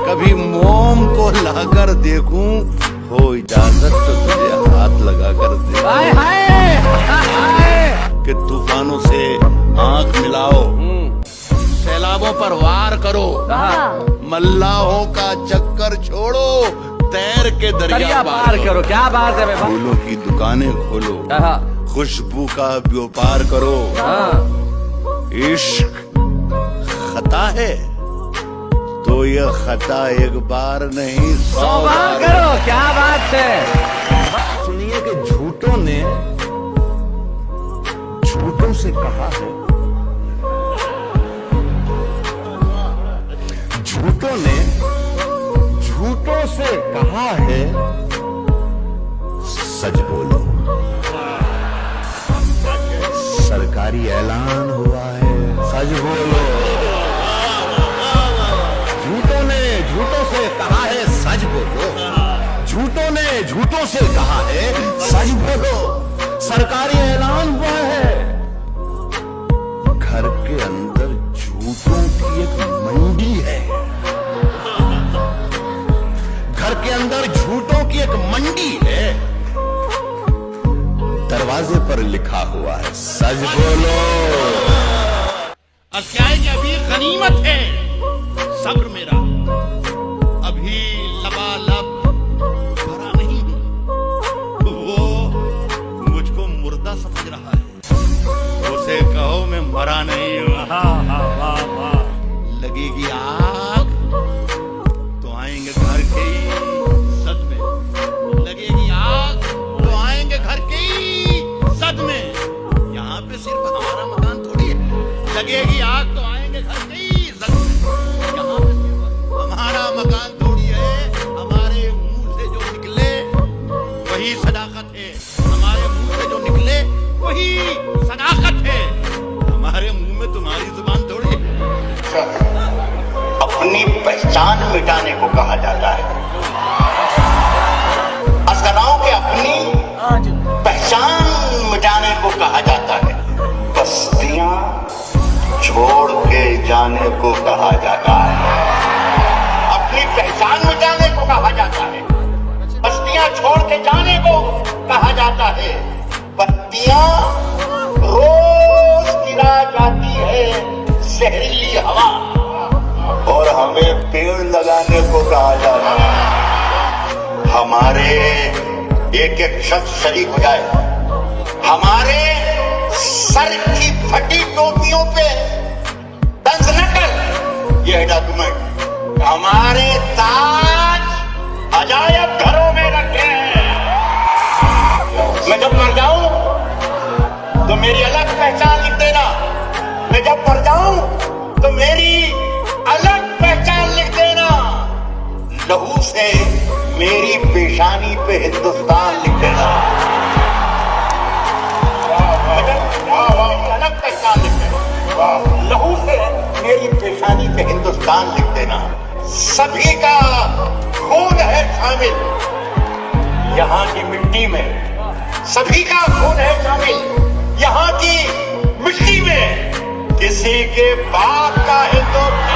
कभी मोम को लाकर देखूं, हो इजाजत तो तुझे हाथ लगा कर दे। हाय हाय कि तूफानों से आंख मिलाओ, सैलाबों पर वार करो, मल्लाहों का चक्कर छोड़ो, तैर के दरिया पार करो। क्या बात है फूलों की दुकानें खोलो, खुशबू का व्यापार करो। इश्क खता है तो यह खता एक बार नहीं 100 बार करो। क्या बात है। सुनिए कि झूठों ने झूठों से कहा है, झूठों ने झूठों से कहा है, सच बोलो। सरकारी ऐलान हुआ है, सच बोलो। झूठों ने झूठों से कहा है, सच बोलो। झूठों ने झूठों से कहा है, सच बोलो। सरकारी ऐलान हुआ है। घर के अंदर झूठों की एक मंडी है, घर के अंदर झूठों की एक मंडी है। दरवाजे पर लिखा हुआ है, सच बोलो। अब क्या है कि अभी गनीमत है सब्र मेरा, अभी लबालब भरा नहीं हूं। वो मुझको मुर्दा समझ रहा है, उसे कहो मैं मरा नहीं हूं। लगेगी आग तो आएंगे घर के ही सदमे, लगेगी आग तो आएंगे घर के ही सदमे। यहाँ पे सिर्फ हमारा मकान थोड़ी है, लगेगी आग तो आएंगे घर के ही सदमे। यहाँ पे सिर्फ हमारा मकान थोड़ी है, हमारे मुंह से जो निकले वही सदाकत है, हमारे मुंह से जो निकले वही सदाकत है। हमारे मुंह में तुम्हारी जुबान थोड़ी है। अपनी पहचान मिटाने को कहा जाता है। असगराओं के अपनी पहचान मिटाने को कहा जाता है। बस्तियां छोड़ के जाने को कहा जाता है। अपनी पहचान मिटाने को कहा जाता है। बस्तियां छोड़ के जाने को कहा जाता है। बत्तियां रोज गिरा जाती है जहरीली हवा, और हमें पेड़ लगाने को कहा जाता है। हमारे एक एक शख्स शरीक हो जाए, हमारे सर की फटी टोपियों पे तंज न कर यह डॉक्यूमेंट। हमारे ताज अजायब घरों में रखे। मैं जब मर जाऊं तो मेरी अलग पहचान लिख देना। मैं जब मर जाऊं तो मेरी अलग पहचान लिख देना। लहू से मेरी पेशानी पे हिंदुस्तान लिख देना। अलग पहचान लिख देना। लहू से मेरी पेशानी पे हिंदुस्तान लिख देना। सभी का खून है शामिल यहाँ की मिट्टी में, सभी का खून है शामिल यहाँ की मिट्टी में। किसी के बाप का हिंदुस्तान